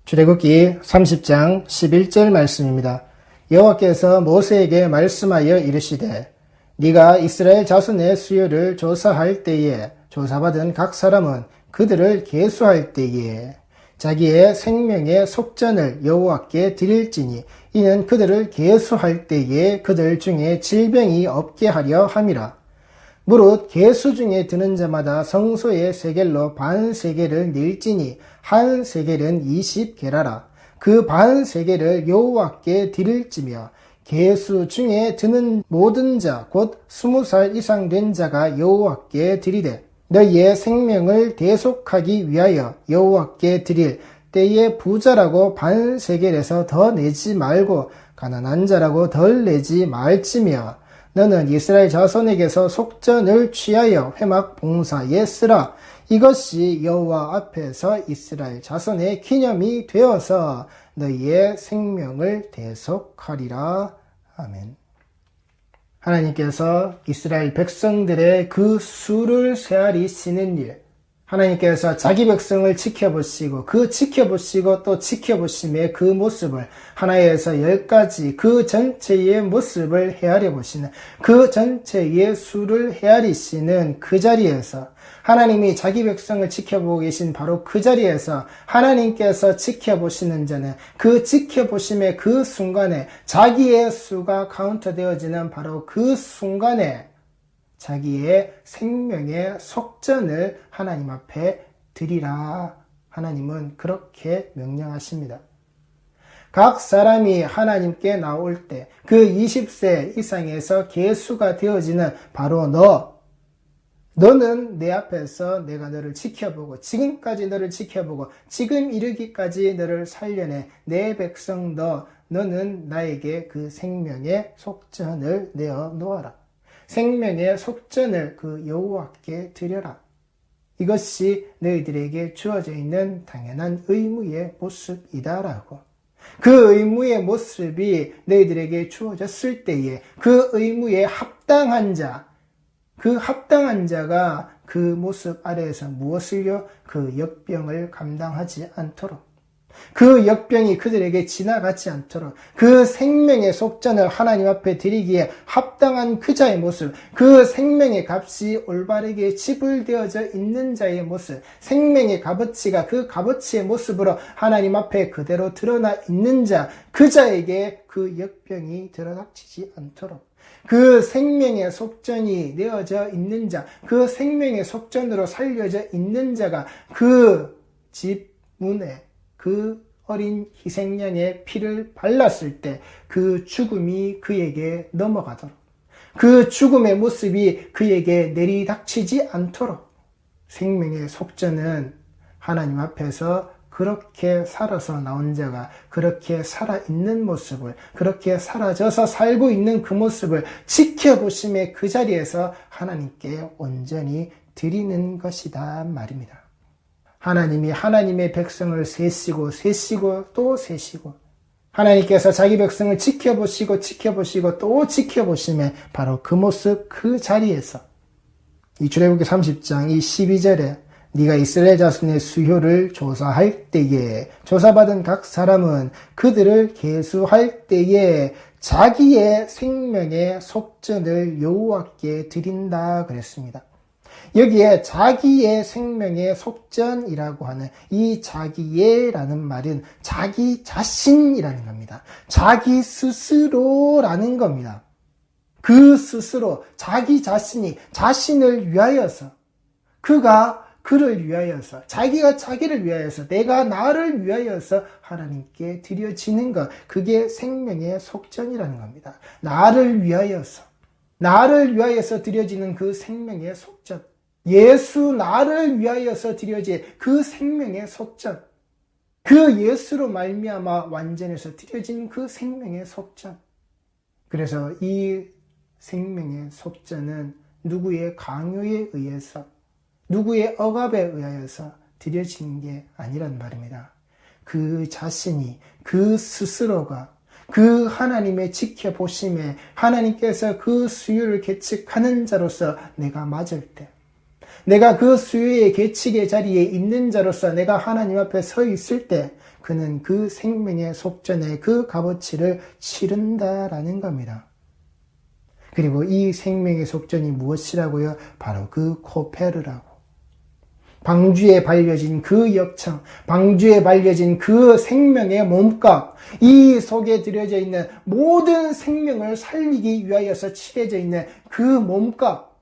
출애굽기 30장 11절 말씀입니다. 여호와께서 모세에게 말씀하여 이르시되 네가 이스라엘 자손의 수요를 조사할 때에 조사받은 각 사람은 그들을 계수할 때에 자기의 생명의 속전을 여호와께 드릴지니 이는 그들을 계수할 때에 그들 중에 질병이 없게 하려 함이라. 무릇 계수 중에 드는 자마다 성소의 세겔로 반 세겔을 낼지니 한 세겔은 20게라라. 그 반 세겔을 여호와께 드릴지며 계수 중에 드는 모든 자 곧 20살 이상 된 자가 여호와께 드리되 너희의 생명을 대속하기 위하여 여호와께 드릴 때에 부자라고 반 세겔에서 더 내지 말고 가난한 자라고 덜 내지 말지며 너는 이스라엘 자손에게서 속전을 취하여 회막 봉사에 쓰라. 이것이 여호와 앞에서 이스라엘 자손의 기념이 되어서 너희의 생명을 대속하리라. 아멘. 하나님께서 이스라엘 백성들의 그 수를 세아리시는 일, 하나님께서 자기 백성을 지켜보시고 그 지켜보시고 또 지켜보심의 그 모습을 하나에서 10가지 그 전체의 모습을 헤아려 보시는 그 전체의 수를 헤아리시는 그 자리에서 하나님이 자기 백성을 지켜보고 계신 바로 그 자리에서 하나님께서 지켜보시는 자는 그 지켜보심의 그 순간에 자기의 수가 카운트되어지는 바로 그 순간에 자기의 생명의 속전을 하나님 앞에 드리라. 하나님은 그렇게 명령하십니다. 각 사람이 하나님께 나올 때 그 20세 이상에서 계수가 되어지는 바로 너는 내 앞에서 내가 너를 지켜보고 지금까지 너를 지켜보고 지금 이르기까지 너를 살려내 내 백성 너는 나에게 그 생명의 속전을 내어 놓아라. 생명의 속전을 그 여호와께 드려라. 이것이 너희들에게 주어져 있는 당연한 의무의 모습이다라고. 그 의무의 모습이 너희들에게 주어졌을 때에 그 의무에 합당한 자, 그 합당한 자가 그 모습 아래에서 무엇을요? 그 역병을 감당하지 않도록, 그 역병이 그들에게 지나가지 않도록 그 생명의 속전을 하나님 앞에 드리기에 합당한 그 자의 모습, 그 생명의 값이 올바르게 지불되어져 있는 자의 모습, 생명의 값어치가 그 값어치의 모습으로 하나님 앞에 그대로 드러나 있는 자, 그 자에게 그 역병이 들어닥치지 않도록 그 생명의 속전이 내어져 있는 자, 그 생명의 속전으로 살려져 있는 자가 그 집 문에 그 어린 희생양의 피를 발랐을 때 그 죽음이 그에게 넘어가도록, 그 죽음의 모습이 그에게 내리닥치지 않도록 생명의 속전은 하나님 앞에서 그렇게 살아서 나온 자가 그렇게 살아있는 모습을, 그렇게 사라져서 살고 있는 그 모습을 지켜보심의 그 자리에서 하나님께 온전히 드리는 것이다 말입니다. 하나님이 하나님의 백성을 세시고 또 세시고 하나님께서 자기 백성을 지켜보시고 또 지켜보심에 바로 그 모습 그 자리에서 이 출애굽기 30장 이 12절에 네가 이스라엘 자손의 수효를 조사할 때에 조사받은 각 사람은 그들을 계수할 때에 자기의 생명의 속전을 여호와께 드린다 그랬습니다. 여기에 자기의 생명의 속전이라고 하는 이 자기의라는 말은 자기 자신이라는 겁니다. 자기 스스로라는 겁니다. 그 스스로 자기 자신이 자신을 위하여서 그가 그를 위하여서 자기가 자기를 위하여서 내가 나를 위하여서 하나님께 드려지는 것, 그게 생명의 속전이라는 겁니다. 나를 위하여서 드려지는 그 생명의 속전, 예수 나를 위하여서 드려진 그 생명의 속전, 그 예수로 말미암아 완전해서 드려진 그 생명의 속전. 그래서 이 생명의 속전은 누구의 강요에 의해서, 누구의 억압에 의하여서 드려지는 게 아니란 말입니다. 그 자신이, 그 스스로가 그 하나님의 지켜보심에 하나님께서 그 수요를 계측하는 자로서 내가 맞을 때, 내가 그 수요의 계측의 자리에 있는 자로서 내가 하나님 앞에 서 있을 때 그는 그 생명의 속전에 그 값어치를 치른다라는 겁니다. 그리고 이 생명의 속전이 무엇이라고요? 바로 그 코페르라고. 방주에 발려진 그 역청, 방주에 발려진 그 생명의 몸값, 이 속에 들여져 있는 모든 생명을 살리기 위하여서 칠해져 있는 그 몸값,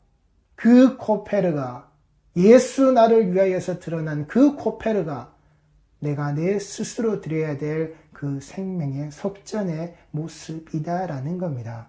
그 코페르가, 예수 나를 위하여서 드러난 그 코페르가 내가 내 스스로 드려야 될 그 생명의 속전의 모습이다라는 겁니다.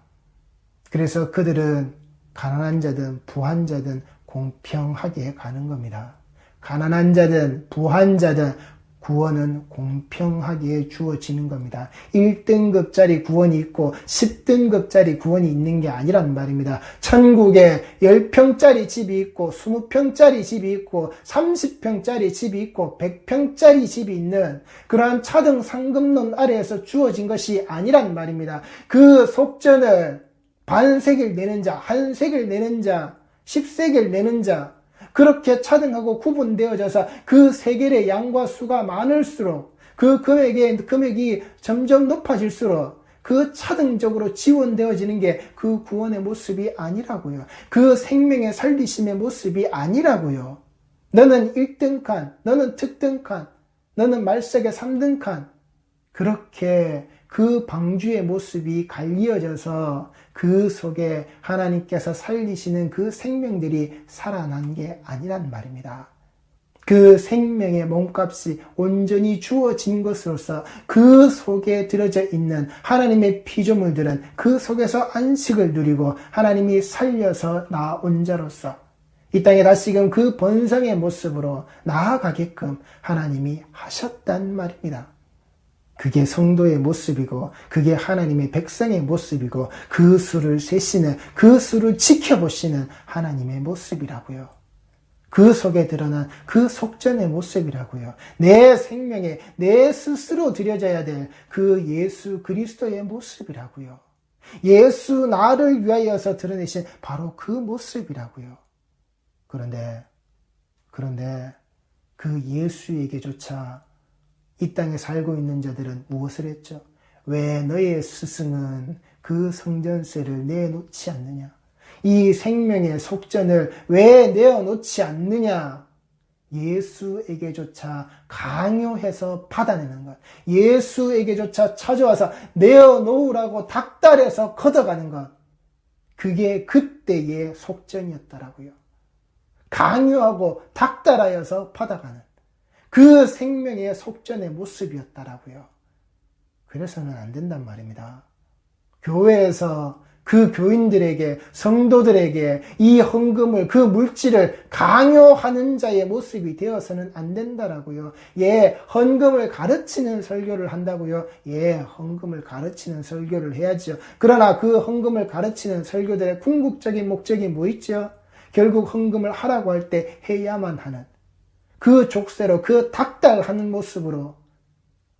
그래서 그들은 가난한 자든 부한 자든 공평하게 가는 겁니다. 가난한 자든 부한 자든 구원은 공평하게 주어지는 겁니다. 1등급짜리 구원이 있고 10등급짜리 구원이 있는 게 아니란 말입니다. 천국에 10평짜리 집이 있고 20평짜리 집이 있고 30평짜리 집이 있고 100평짜리 집이 있는 그러한 차등 상급론 아래에서 주어진 것이 아니란 말입니다. 그 속전을 반세겔 내는 자, 한 세겔 내는 자, 10세겔 내는 자, 그렇게 차등하고 구분되어져서 그 세겔의 양과 수가 많을수록 그 금액이 점점 높아질수록 그 차등적으로 지원되어지는 게 그 구원의 모습이 아니라고요. 그 생명의 살리심의 모습이 아니라고요. 너는 1등 칸, 너는 특등 칸, 너는 말세계 3등 칸. 그렇게 그 방주의 모습이 갈리어져서 그 속에 하나님께서 살리시는 그 생명들이 살아난 게 아니란 말입니다. 그 생명의 몸값이 온전히 주어진 것으로서 그 속에 들어져 있는 하나님의 피조물들은 그 속에서 안식을 누리고 하나님이 살려서 나온 자로서 이 땅에 다시금 그 번성의 모습으로 나아가게끔 하나님이 하셨단 말입니다. 그게 성도의 모습이고 그게 하나님의 백성의 모습이고 그 수를 세시는 그 수를 지켜보시는 하나님의 모습이라고요. 그 속에 드러난 그 속전의 모습이라고요. 내 생명에 내 스스로 드려져야 될 그 예수 그리스도의 모습이라고요. 예수 나를 위하여서 드러내신 바로 그 모습이라고요. 그런데 그 예수에게조차 이 땅에 살고 있는 자들은 무엇을 했죠? 왜 너의 스승은 그 성전세를 내놓지 않느냐? 이 생명의 속전을 왜 내어놓지 않느냐? 예수에게조차 강요해서 받아내는 것. 예수에게조차 찾아와서 내어놓으라고 닥달해서 걷어가는 것. 그게 그때의 속전이었더라고요. 강요하고 닥달하여서 받아가는 그 생명의 속전의 모습이었다라고요. 그래서는 안 된단 말입니다. 교회에서 그 교인들에게, 성도들에게 이 헌금을, 그 물질을 강요하는 자의 모습이 되어서는 안 된다라고요. 예, 헌금을 가르치는 설교를 한다고요. 예, 헌금을 가르치는 설교를 해야죠. 그러나 그 헌금을 가르치는 설교들의 궁극적인 목적이 뭐 있죠? 결국 헌금을 하라고 할 때 해야만 하는 그 족쇄로 그 닥달하는 모습으로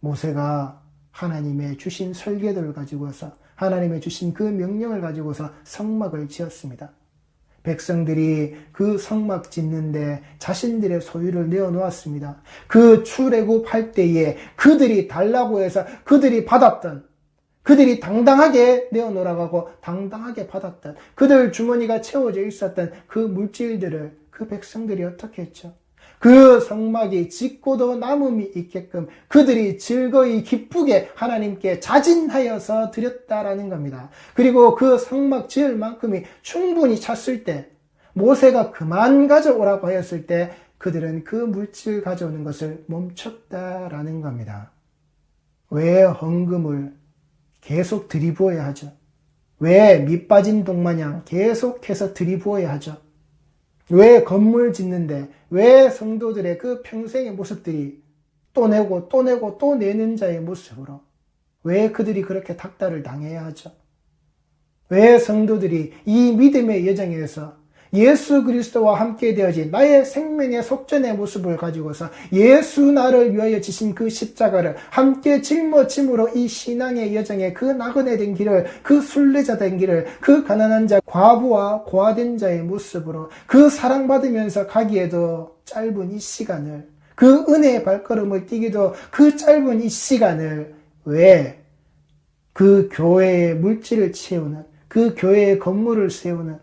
모세가 하나님의 주신 설계도를 가지고서 하나님의 주신 그 명령을 가지고서 성막을 지었습니다. 백성들이 그 성막 짓는데 자신들의 소유를 내어놓았습니다. 그 출애굽할 때에 그들이 달라고 해서 그들이 받았던 그들이 당당하게 내어놓으라고 하고 당당하게 받았던 그들 주머니가 채워져 있었던 그 물질들을 그 백성들이 어떻게 했죠? 그 성막이 짓고도 남음이 있게끔 그들이 즐거이 기쁘게 하나님께 자진하여서 드렸다라는 겁니다. 그리고 그 성막 지을 만큼이 충분히 찼을 때 모세가 그만 가져오라고 하였을 때 그들은 그 물질 가져오는 것을 멈췄다라는 겁니다. 왜 헌금을 계속 들이부어야 하죠? 왜 밑빠진 독마냥 계속해서 들이부어야 하죠? 왜 건물 짓는데 왜 성도들의 그 평생의 모습들이 또 내고 또 내고 또 내는 자의 모습으로 왜 그들이 그렇게 닥달을 당해야 하죠? 왜 성도들이 이 믿음의 여정에서 예수 그리스도와 함께 되어진 나의 생명의 속전의 모습을 가지고서 예수 나를 위하여 지신 그 십자가를 함께 짊어짐으로 이 신앙의 여정에 그 나그네 된 길을, 그 순례자 된 길을, 그 가난한 자, 과부와 고아된 자의 모습으로 그 사랑받으면서 가기에도 짧은 이 시간을, 그 은혜의 발걸음을 뛰기도 그 짧은 이 시간을 왜 그 교회의 물질을 채우는, 그 교회의 건물을 세우는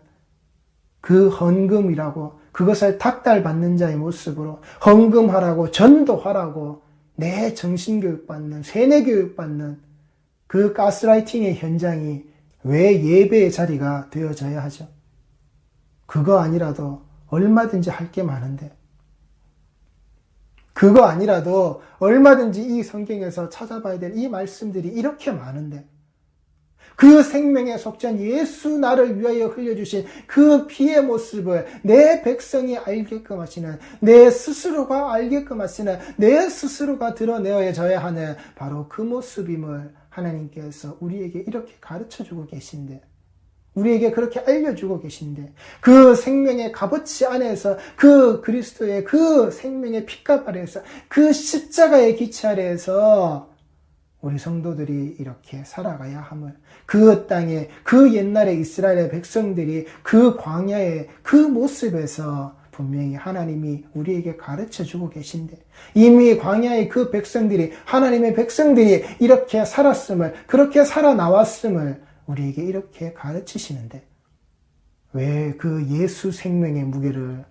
그 헌금이라고, 그것을 닥달받는 자의 모습으로 헌금하라고, 전도하라고, 내 정신교육받는, 세뇌교육받는 그 가스라이팅의 현장이 왜 예배의 자리가 되어져야 하죠? 그거 아니라도 얼마든지 할 게 많은데, 그거 아니라도 얼마든지 이 성경에서 찾아봐야 될 이 말씀들이 이렇게 많은데, 그 생명의 속전 예수 나를 위하여 흘려주신 그 피의 모습을 내 백성이 알게끔 하시는, 내 스스로가 알게끔 하시는, 내 스스로가 드러내어져야 하는 바로 그 모습임을 하나님께서 우리에게 이렇게 가르쳐주고 계신데, 우리에게 그렇게 알려주고 계신데, 그 생명의 값어치 안에서, 그 그리스도의 그 생명의 피값 아래에서, 그 십자가의 기치 아래에서 우리 성도들이 이렇게 살아가야 함을, 그 땅에, 그 옛날의 이스라엘의 백성들이 그 광야의 그 모습에서 분명히 하나님이 우리에게 가르쳐주고 계신데, 이미 광야의 그 백성들이, 하나님의 백성들이 이렇게 살았음을, 그렇게 살아나왔음을 우리에게 이렇게 가르치시는데, 왜 그 예수 생명의 무게를,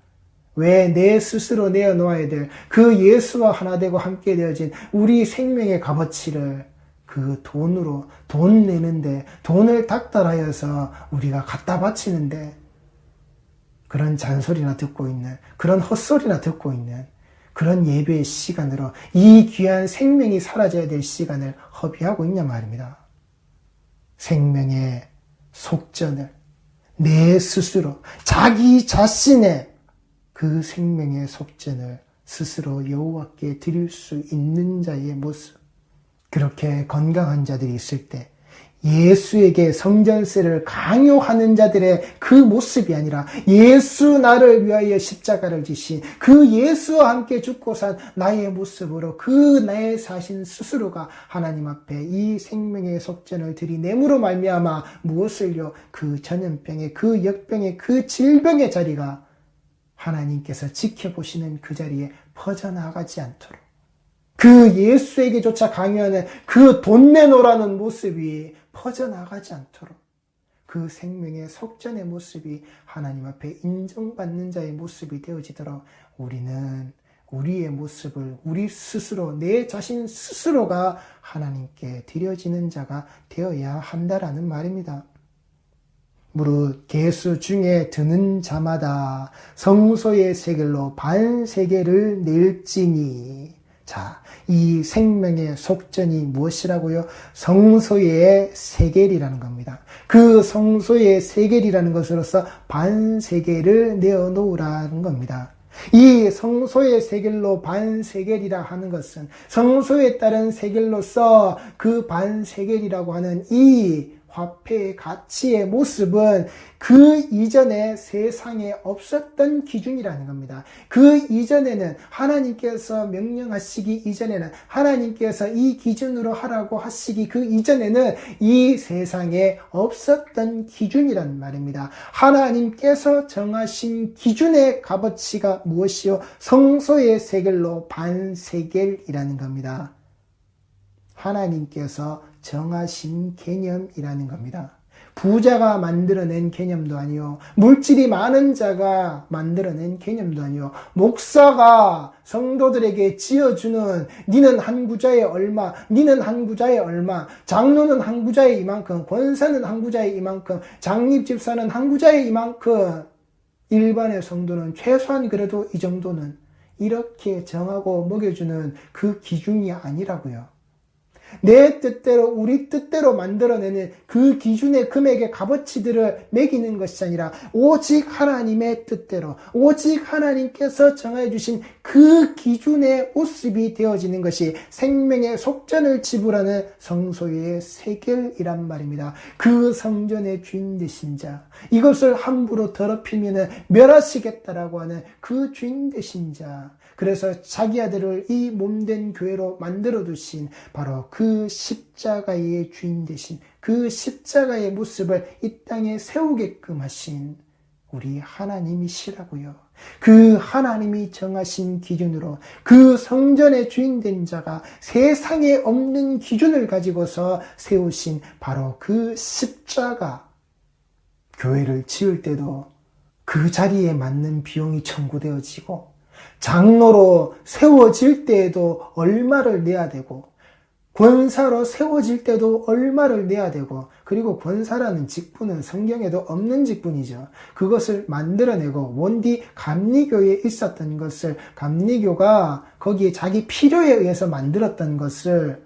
왜 내 스스로 내어놓아야 될 그 예수와 하나 되고 함께 되어진 우리 생명의 값어치를 그 돈으로, 돈 내는데, 돈을 닥달하여서 우리가 갖다 바치는데, 그런 잔소리나 듣고 있는, 그런 헛소리나 듣고 있는 그런 예배의 시간으로 이 귀한 생명이 사라져야 될 시간을 허비하고 있냐 말입니다. 생명의 속전을 내 스스로, 자기 자신의 그 생명의 속전을 스스로 여호와께 드릴 수 있는 자의 모습, 그렇게 건강한 자들이 있을 때 예수에게 성전세를 강요하는 자들의 그 모습이 아니라 예수 나를 위하여 십자가를 지신 그 예수와 함께 죽고 산 나의 모습으로 그 나의 자신 스스로가 하나님 앞에 이 생명의 속전을 들이냄으로 말미암아 무엇을요? 그 전염병의, 그 역병의, 그 질병의 자리가 하나님께서 지켜보시는 그 자리에 퍼져나가지 않도록, 그 예수에게조차 강요하는 그 돈 내놓으라는 모습이 퍼져나가지 않도록, 그 생명의 속전의 모습이 하나님 앞에 인정받는 자의 모습이 되어지도록 우리는 우리의 모습을 우리 스스로, 내 자신 스스로가 하나님께 드려지는 자가 되어야 한다라는 말입니다. 무릇 계수 중에 드는 자마다 성소의 세겔로 반세겔을 낼지니. 자, 이 생명의 속전이 무엇이라고요? 성소의 세겔이라는 겁니다. 그 성소의 세겔이라는 것으로서 반세겔을 내어놓으라는 겁니다. 이 성소의 세겔로 반세겔이라 하는 것은 성소에 따른 세겔로서 그 반세겔이라고 하는 이 화폐의 가치의 모습은 그 이전에 세상에 없었던 기준이라는 겁니다. 그 이전에는 하나님께서 명령하시기 이전에는, 하나님께서 이 기준으로 하라고 하시기 그 이전에는 이 세상에 없었던 기준이란 말입니다. 하나님께서 정하신 기준의 값어치가 무엇이요? 성소의 세겔로 반세겔이라는 겁니다. 하나님께서 정하신 개념이라는 겁니다. 부자가 만들어낸 개념도 아니요, 물질이 많은 자가 만들어낸 개념도 아니요, 목사가 성도들에게 지어주는 니는 한 구자에 얼마, 니는 한 구자에 얼마, 장로는 한 구자에 이만큼, 권사는 한 구자에 이만큼, 장립 집사는 한 구자에 이만큼, 일반의 성도는 최소한 그래도 이 정도는, 이렇게 정하고 먹여주는 그 기준이 아니라고요. 내 뜻대로 우리 뜻대로 만들어내는 그 기준의 금액의 값어치들을 매기는 것이 아니라 오직 하나님의 뜻대로 오직 하나님께서 정해 주신 그 기준의 모습이 되어지는 것이 생명의 속전을 지불하는 성소의 세겔이란 말입니다. 그 성전의 주인 되신 자, 이것을 함부로 더럽히면 멸하시겠다라고 하는 그 주인 되신 자, 그래서 자기 아들을 이 몸된 교회로 만들어 두신 바로 그 십자가의 주인 되신 그 십자가의 모습을 이 땅에 세우게끔 하신 우리 하나님이시라고요. 그 하나님이 정하신 기준으로 그 성전의 주인 된 자가 세상에 없는 기준을 가지고서 세우신 바로 그 십자가, 교회를 지을 때도 그 자리에 맞는 비용이 청구되어지고 장로로 세워질 때에도 얼마를 내야 되고 권사로 세워질 때도 얼마를 내야 되고, 그리고 권사라는 직분은 성경에도 없는 직분이죠. 그것을 만들어내고 원디 감리교에 있었던 것을 감리교가 거기에 자기 필요에 의해서 만들었던 것을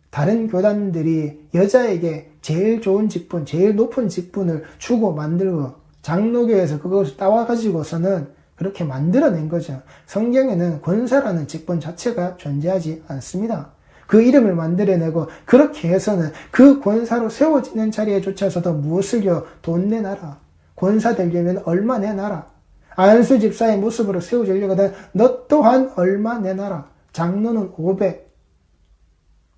다른 교단들이 여자에게 제일 좋은 직분, 제일 높은 직분을 주고 만들고 장로교에서 그것을 따와가지고서는 그렇게 만들어낸 거죠. 성경에는 권사라는 직분 자체가 존재하지 않습니다. 그 이름을 만들어내고 그렇게 해서는 그 권사로 세워지는 자리에 조차서도 무엇을요? 돈 내놔라. 권사 되려면 얼마 내놔라. 안수 집사의 모습으로 세워지려거든 너 또한 얼마 내놔라. 장로는 500,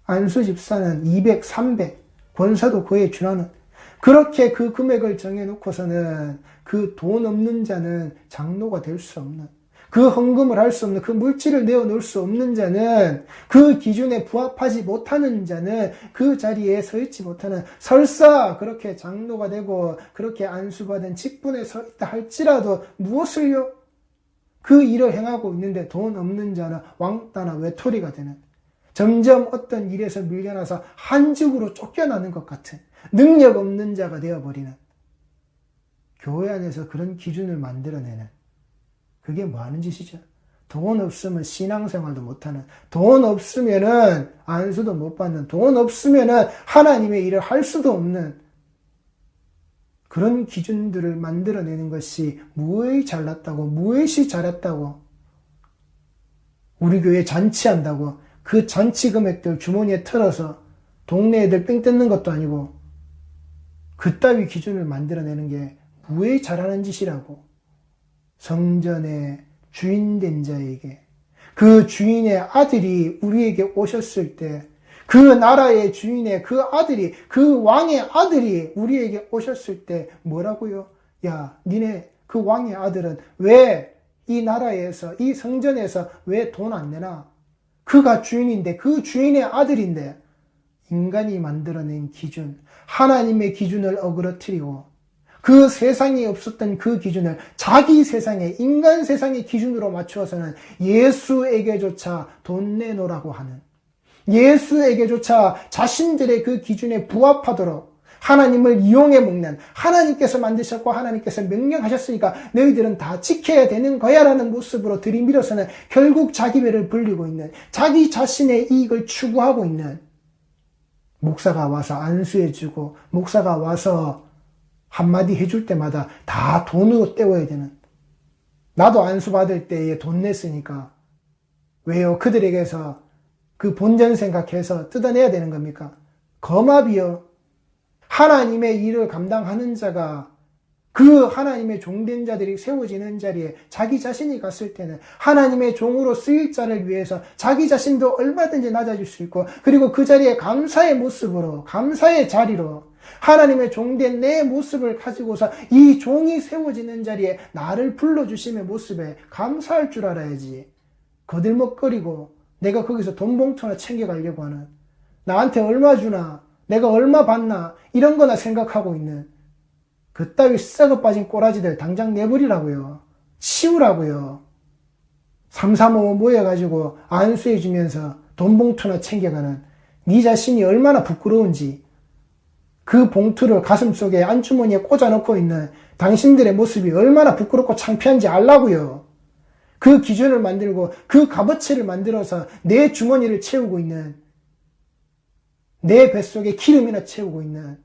안수 집사는 200, 300, 권사도 그에 준하는, 그렇게 그 금액을 정해놓고서는 그 돈 없는 자는 장로가 될 수 없는, 그 헌금을 할 수 없는, 그 물질을 내어놓을 수 없는 자는, 그 기준에 부합하지 못하는 자는 그 자리에 서 있지 못하는, 설사 그렇게 장로가 되고 그렇게 안수받은 직분에 서 있다 할지라도 무엇을요? 그 일을 행하고 있는데 돈 없는 자는 왕따나 외톨이가 되는, 점점 어떤 일에서 밀려나서 한직으로 쫓겨나는 것 같은 능력 없는 자가 되어버리는, 교회 안에서 그런 기준을 만들어내는, 그게 뭐 하는 짓이죠? 돈 없으면 신앙생활도 못하는, 돈 없으면은 안수도 못 받는, 돈 없으면은 하나님의 일을 할 수도 없는 그런 기준들을 만들어내는 것이 무엇이 잘났다고, 무엇이 잘했다고, 우리 교회 잔치한다고 그 잔치 금액들 주머니에 털어서 동네 애들 삥 뜯는 것도 아니고 그따위 기준을 만들어내는 게 무엇이 잘하는 짓이라고. 성전의 주인된 자에게, 그 주인의 아들이 우리에게 오셨을 때, 그 나라의 주인의 그 아들이, 그 왕의 아들이 우리에게 오셨을 때 뭐라고요? 야, 니네 그 왕의 아들은 왜 이 나라에서, 이 성전에서 왜 돈 안 내나? 그가 주인인데, 그 주인의 아들인데, 인간이 만들어낸 기준, 하나님의 기준을 어그러뜨리고 그 세상에 없었던 그 기준을 자기 세상에, 인간 세상의 기준으로 맞추어서는 예수에게조차 돈 내놓으라고 하는, 예수에게조차 자신들의 그 기준에 부합하도록 하나님을 이용해 먹는, 하나님께서 만드셨고 하나님께서 명령하셨으니까 너희들은 다 지켜야 되는 거야 라는 모습으로 들이밀어서는 결국 자기 배를 불리고 있는, 자기 자신의 이익을 추구하고 있는, 목사가 와서 안수해주고 목사가 와서 한마디 해줄 때마다 다 돈으로 때워야 되는, 나도 안수 받을 때에 돈 냈으니까 왜요? 그들에게서 그 본전 생각해서 뜯어내야 되는 겁니까? 거마비요. 하나님의 일을 감당하는 자가, 그 하나님의 종된 자들이 세워지는 자리에 자기 자신이 갔을 때는 하나님의 종으로 쓰일 자를 위해서 자기 자신도 얼마든지 낮아질 수 있고, 그리고 그 자리에 감사의 모습으로, 감사의 자리로 하나님의 종된 내 모습을 가지고서 이 종이 세워지는 자리에 나를 불러주심의 모습에 감사할 줄 알아야지. 거들먹거리고 내가 거기서 돈 봉투나 챙겨가려고 하는, 나한테 얼마 주나, 내가 얼마 받나, 이런 거나 생각하고 있는 그따위 썩어 빠진 꼬라지들 당장 내버리라고요. 치우라고요. 335 모여가지고 안수해주면서 돈 봉투나 챙겨가는 네 자신이 얼마나 부끄러운지, 그 봉투를 가슴속에 안주머니에 꽂아놓고 있는 당신들의 모습이 얼마나 부끄럽고 창피한지 알라고요. 그 기준을 만들고 그 값어치를 만들어서 내 주머니를 채우고 있는 내 뱃속에 기름이나 채우고 있는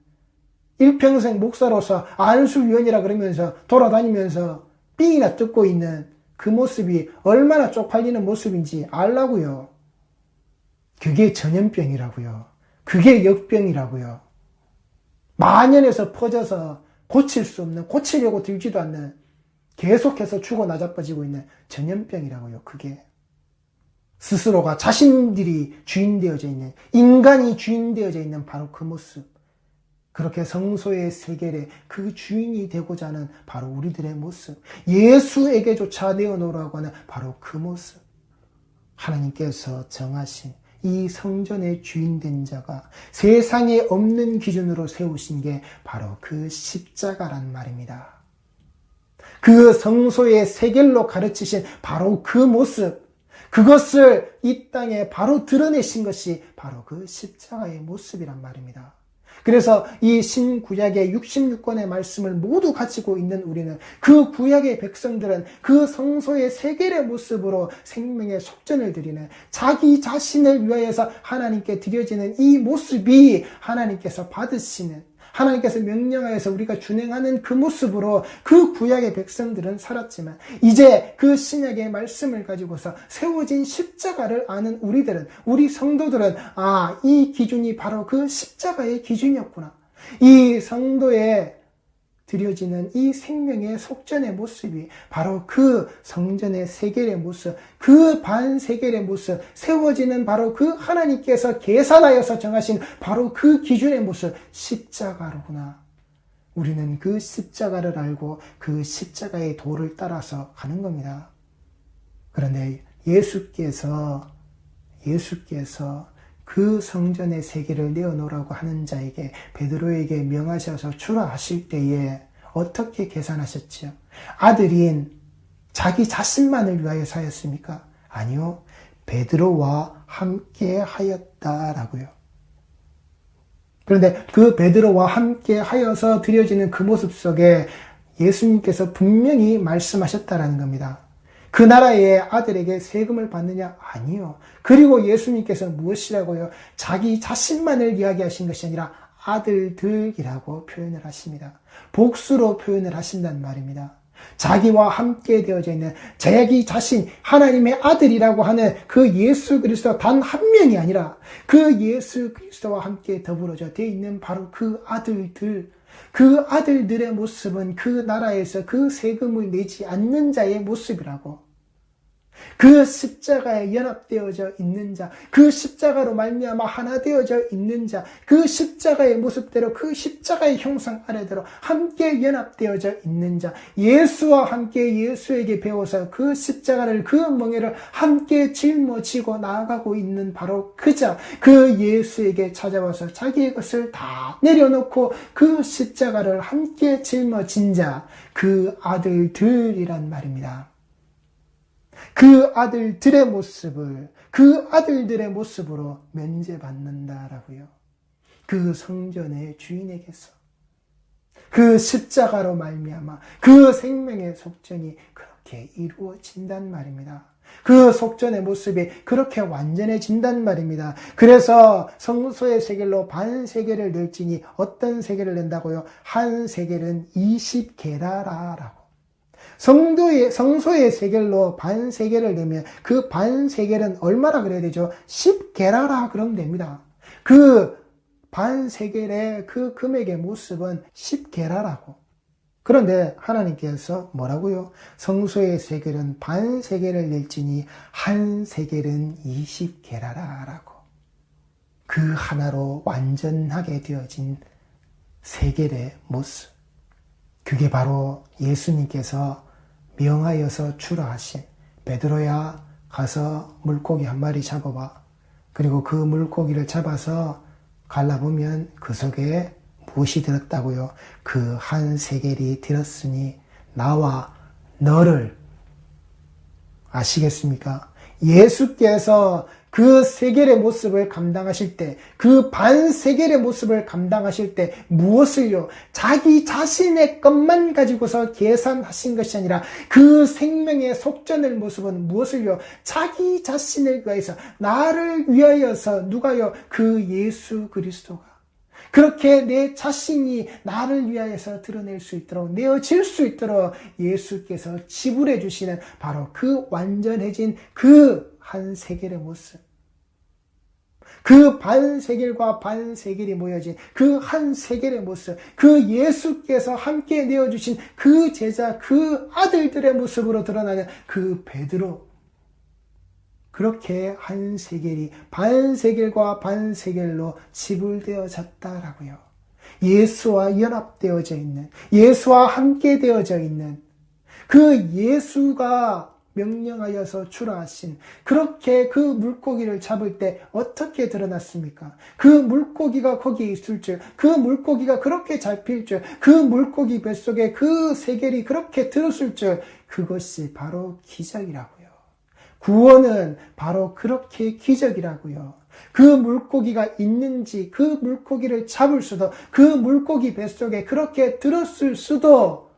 일평생 목사로서 안수위원이라 그러면서 돌아다니면서 삥이나 뜯고 있는 그 모습이 얼마나 쪽팔리는 모습인지 알라고요. 그게 전염병이라고요. 그게 역병이라고요. 만연해서 퍼져서 고칠 수 없는, 고치려고 들지도 않는, 계속해서 죽어 나자빠지고 있는 전염병이라고요. 그게 스스로가 자신들이 주인 되어져 있는, 인간이 주인 되어져 있는 바로 그 모습, 그렇게 성소의 세계에 그 주인이 되고자 하는 바로 우리들의 모습, 예수에게조차 내어놓으라고 하는 바로 그 모습, 하나님께서 정하신 이 성전의 주인 된 자가 세상에 없는 기준으로 세우신 게 바로 그 십자가란 말입니다. 그 성소의 세겔로 가르치신 바로 그 모습, 그것을 이 땅에 바로 드러내신 것이 바로 그 십자가의 모습이란 말입니다. 그래서 이 신구약의 66권의 말씀을 모두 가지고 있는 우리는, 그 구약의 백성들은 그 성소의 세겔의 모습으로 생명의 속전을 드리는, 자기 자신을 위하여서 하나님께 드려지는 이 모습이 하나님께서 받으시는, 하나님께서 명령하여서 우리가 준행하는 그 모습으로 그 구약의 백성들은 살았지만, 이제 그 신약의 말씀을 가지고서 세워진 십자가를 아는 우리들은, 우리 성도들은, 이 기준이 바로 그 십자가의 기준이었구나. 이 성도에 드려지는 이 생명의 속전의 모습이 바로 그 성전의 세겔의 모습, 그 반세겔의 모습, 세워지는 바로 그 하나님께서 계산하여서 정하신 바로 그 기준의 모습, 십자가로구나. 우리는 그 십자가를 알고 그 십자가의 도를 따라서 가는 겁니다. 그런데 예수께서 그 성전의 세계를 내어놓으라고 하는 자에게, 베드로에게 명하셔서 주라 하실 때에 어떻게 계산하셨지요? 아들인 자기 자신만을 위하여 하였습니까? 아니요. 베드로와 함께 하였다라고요. 그런데 그 베드로와 함께 하여서 드려지는 그 모습 속에 예수님께서 분명히 말씀하셨다라는 겁니다. 그 나라의 아들에게 세금을 받느냐? 아니요. 그리고 예수님께서 무엇이라고요? 자기 자신만을 이야기하신 것이 아니라 아들들이라고 표현을 하십니다. 복수로 표현을 하신단 말입니다. 자기와 함께 되어져 있는 자기 자신, 하나님의 아들이라고 하는 그 예수 그리스도 단 한 명이 아니라 그 예수 그리스도와 함께 더불어져 되어 있는 바로 그 아들들, 그 아들들의 모습은 그 나라에서 그 세금을 내지 않는 자의 모습이라고. 그 십자가에 연합되어져 있는 자, 그 십자가로 말미암아 하나 되어져 있는 자, 그 십자가의 모습대로, 그 십자가의 형상 아래대로 함께 연합되어져 있는 자, 예수와 함께 예수에게 배워서 그 십자가를, 그 멍에를 함께 짊어지고 나아가고 있는 바로 그 자, 그 예수에게 찾아와서 자기의 것을 다 내려놓고 그 십자가를 함께 짊어진 자, 그 아들들이란 말입니다. 그 아들들의 모습을, 그 아들들의 모습으로 면제받는다라고요. 그 성전의 주인에게서 그 십자가로 말미암아 그 생명의 속전이 그렇게 이루어진단 말입니다. 그 속전의 모습이 그렇게 완전해진단 말입니다. 그래서 성소의 세겔로 반 세겔을 낼지니 어떤 세겔을 낸다고요? 한 세겔은 20게라라라고. 성소의 세겔로 반 세겔을 내면 그 반 세겔은 얼마나 그래야 되죠? 10게라라 그러면 됩니다. 그 반 세겔의 그 금액의 모습은 10게라라고. 그런데 하나님께서 뭐라고요? 성소의 세겔은 반 세겔을 낼지니 한 세겔은 20게라라라고. 그 하나로 완전하게 되어진 세겔의 모습. 그게 바로 예수님께서 명하여서 주라 하신, 베드로야 가서 물고기 한 마리 잡아와. 그리고 그 물고기를 잡아서 갈라보면 그 속에 무엇이 들었다고요? 그 한 세겔이 들었으니 나와 너를, 아시겠습니까? 예수께서 그 세겔의 모습을 감당하실 때, 그 반세겔의 모습을 감당하실 때 무엇을요? 자기 자신의 것만 가지고서 계산하신 것이 아니라 그 생명의 속전의 모습은 무엇을요? 자기 자신을 위하여서, 나를 위하여서, 누가요? 그 예수 그리스도가 그렇게 내 자신이 나를 위하여서 드러낼 수 있도록, 내어질 수 있도록 예수께서 지불해 주시는 바로 그 완전해진 그 한 세겔의 모습, 그 반세겔과 반세겔이 모여진 그 한 세겔의 모습, 그 예수께서 함께 내어주신 그 제자, 그 아들들의 모습으로 드러나는 그 베드로, 그렇게 한 세겔이 반세겔과 반세겔로 지불되어졌다라고요. 예수와 연합되어져 있는, 예수와 함께 되어져 있는 그 예수가 명령하여서 주라 하신, 그렇게 그 물고기를 잡을 때 어떻게 드러났습니까? 그 물고기가 거기에 있을 줄, 그 물고기가 그렇게 잡힐 줄, 그 물고기 뱃속에 그 세겔이 그렇게 들었을 줄, 그것이 바로 기적이라고요. 구원은 바로 그렇게 기적이라고요. 그 물고기가 있는지, 그 물고기를 잡을 수도, 그 물고기 뱃속에 그렇게 들었을 수도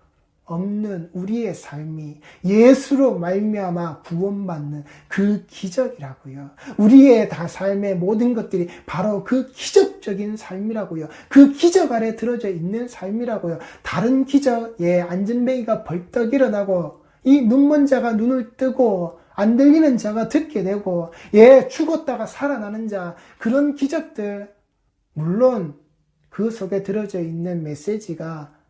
없는 우리의 삶이 예수로 말미암아 구원받는 그 기적이라고요. 우리의 다 삶의 모든 것들이 바로 그 기적적인 삶이라고요. 그 기적 아래 들어져 있는 삶이라고요. 다른 기적, 안전뱅이가 벌떡 일어나고, 이 눈먼 자가 눈을 뜨고, 안 들리는 자가 듣게 되고, 죽었다가 살아나는 자, 그런 기적들, 물론 그 속에 들어져 있는 메시지가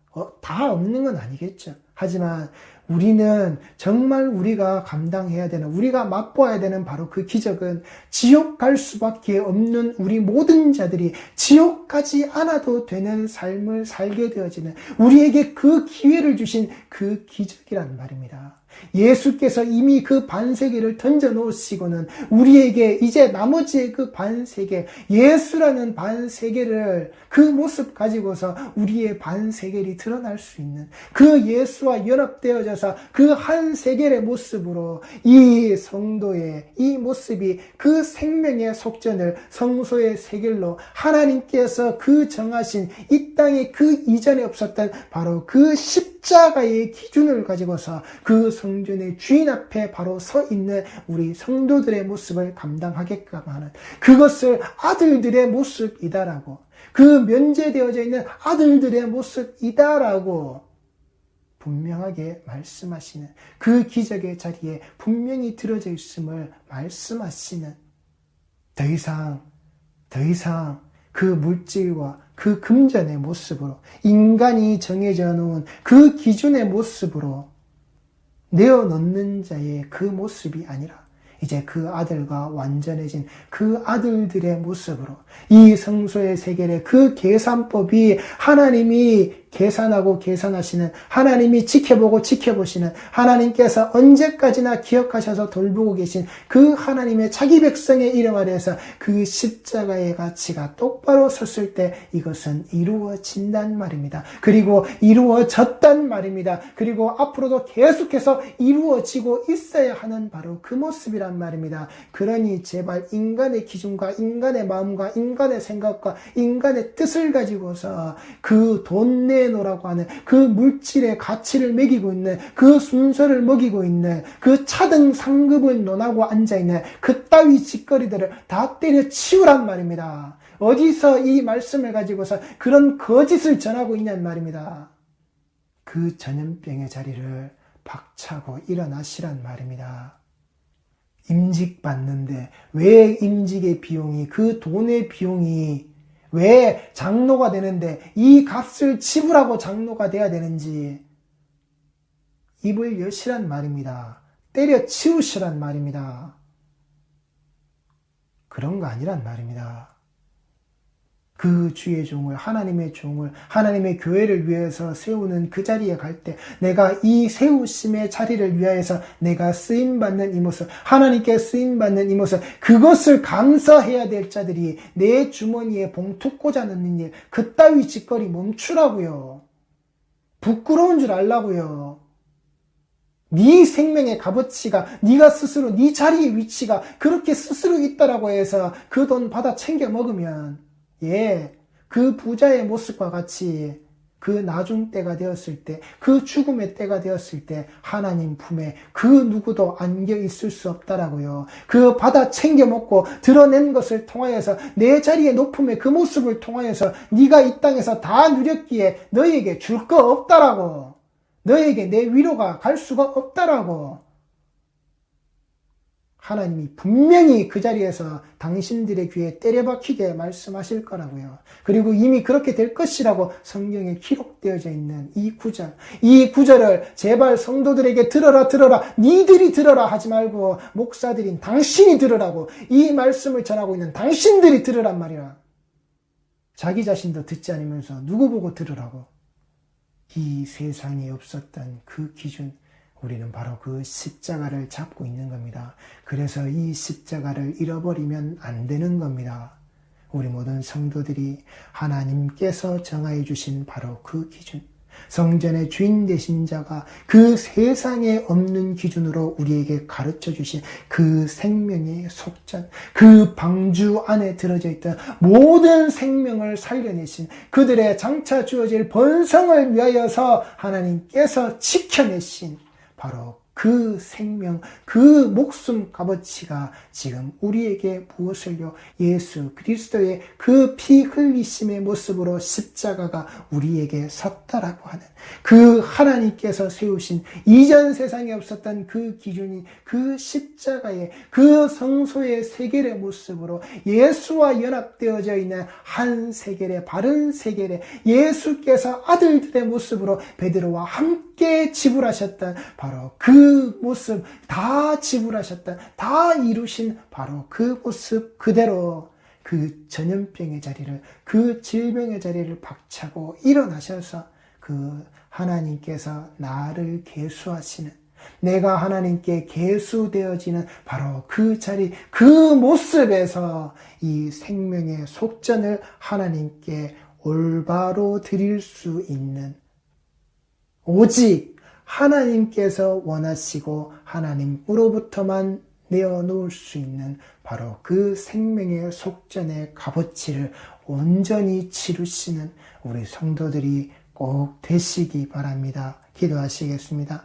다 없는 건 아니겠죠. 하지만 우리는 정말 우리가 감당해야 되는, 우리가 맛보아야 되는 바로 그 기적은 지옥 갈 수밖에 없는 우리 모든 자들이 지옥 가지 않아도 되는 삶을 살게 되어지는, 우리에게 그 기회를 주신 그 기적이란 말입니다. 예수께서 이미 그 반세계를 던져 놓으시고는 우리에게 이제 나머지의 그 반세계, 예수라는 반세계를, 그 모습 가지고서 우리의 반세계를 드러날 수 있는, 그 예수와 연합되어져서 그 한 세계의 모습으로 이 성도의 이 모습이 그 생명의 속전을 성소의 세겔로 하나님께서 그 정하신 이 땅에 그 이전에 없었던 바로 그 십자가의 기준을 가지고서 그 성전의 주인 앞에 바로 서 있는 우리 성도들의 모습을 감당하게끔 하는, 그것을 아들들의 모습이다라고, 그 면제되어져 있는 아들들의 모습이다라고 분명하게 말씀하시는, 그 기적의 자리에 분명히 들어져 있음을 말씀하시는, 더 이상 그 물질과 그 금전의 모습으로, 인간이 정해져 놓은 그 기준의 모습으로 내어놓는 자의 그 모습이 아니라 이제 그 아들과 완전해진 그 아들들의 모습으로, 이 성소의 세겔의 그 계산법이 하나님이 계산하고 계산하시는, 하나님이 지켜보고 지켜보시는, 하나님께서 언제까지나 기억하셔서 돌보고 계신 그 하나님의 자기 백성의 이름 아래에서 그 십자가의 가치가 똑바로 섰을 때 이것은 이루어진단 말입니다. 그리고 이루어졌단 말입니다. 그리고 앞으로도 계속해서 이루어지고 있어야 하는 바로 그 모습이란 말입니다. 그러니 제발 인간의 기준과 인간의 마음과 인간의 생각과 인간의 뜻을 가지고서 그 돈 내놓으라고 하는 그 물질의 가치를 매기고 있는, 그 순서를 먹이고 있는, 그 차등 상급을 논하고 앉아있는 그 따위 짓거리들을 다 때려치우란 말입니다. 어디서 이 말씀을 가지고서 그런 거짓을 전하고 있냔 말입니다. 그 전염병의 자리를 박차고 일어나시란 말입니다. 임직 받는데 왜 임직의 비용이, 그 돈의 비용이 왜 장로가 되는데 이 값을 지불하고 장로가 돼야 되는지 입을 여시란 말입니다. 때려치우시란 말입니다. 그런 거 아니란 말입니다. 그 주의 종을, 하나님의 종을, 하나님의 교회를 위해서 세우는 그 자리에 갈 때 내가 이 세우심의 자리를 위하여서 내가 쓰임받는 이 모습, 하나님께 쓰임받는 이 모습, 그것을 감사해야 될 자들이 내 주머니에 봉투 꽂아 넣는 일, 그따위 짓거리 멈추라고요. 부끄러운 줄 알라고요. 네 생명의 값어치가 네가 스스로 네 자리의 위치가 그렇게 스스로 있다라고 해서 그 돈 받아 챙겨 먹으면 그 부자의 모습과 같이 그 나중 때가 되었을 때, 그 죽음의 때가 되었을 때 하나님 품에 그 누구도 안겨 있을 수 없다라고요. 그 받아 챙겨 먹고 드러낸 것을 통하여서 내 자리의 높음의 그 모습을 통하여서 네가 이 땅에서 다 누렸기에 너에게 줄 거 없다라고. 너에게 내 위로가 갈 수가 없다라고. 하나님이 분명히 그 자리에서 당신들의 귀에 때려박히게 말씀하실 거라고요. 그리고 이미 그렇게 될 것이라고 성경에 기록되어져 있는 이 구절을 제발 성도들에게 들어라 니들이 들어라 하지 말고 목사들인 당신이 들으라고, 이 말씀을 전하고 있는 당신들이 들으란 말이야. 자기 자신도 듣지 않으면서 누구 보고 들으라고. 이 세상에 없었던 그 기준, 우리는 바로 그 십자가를 잡고 있는 겁니다. 그래서 이 십자가를 잃어버리면 안 되는 겁니다. 우리 모든 성도들이 하나님께서 정하여 주신 바로 그 기준, 성전의 주인 되신 자가 그 세상에 없는 기준으로 우리에게 가르쳐 주신 그 생명의 속전, 그 방주 안에 들어져 있던 모든 생명을 살려내신 그들의 장차 주어질 번성을 위하여서 하나님께서 지켜내신 바로 그 생명, 그 목숨 값어치가 지금 우리에게 무엇을요? 예수 그리스도의 그 피 흘리심의 모습으로 십자가가 우리에게 섰다라고 하는 그 하나님께서 세우신 이전 세상에 없었던 그 기준이 그 십자가의 그 성소의 세겔의 모습으로 예수와 연합되어져 있는 한 세겔의 바른 세겔의 예수께서 아들들의 모습으로 베드로와 함께 지불하셨던 바로 그 모습, 다 지불하셨던, 다 이루신 바로 그 모습 그대로 그 전염병의 자리를, 그 질병의 자리를 박차고 일어나셔서 그 하나님께서 나를 계수하시는, 내가 하나님께 계수되어지는 바로 그 자리, 그 모습에서 이 생명의 속전을 하나님께 올바로 드릴 수 있는, 오직 하나님께서 원하시고 하나님으로부터만 내어놓을 수 있는 바로 그 생명의 속전의 값어치를 온전히 치르시는 우리 성도들이 꼭 되시기 바랍니다. 기도하시겠습니다.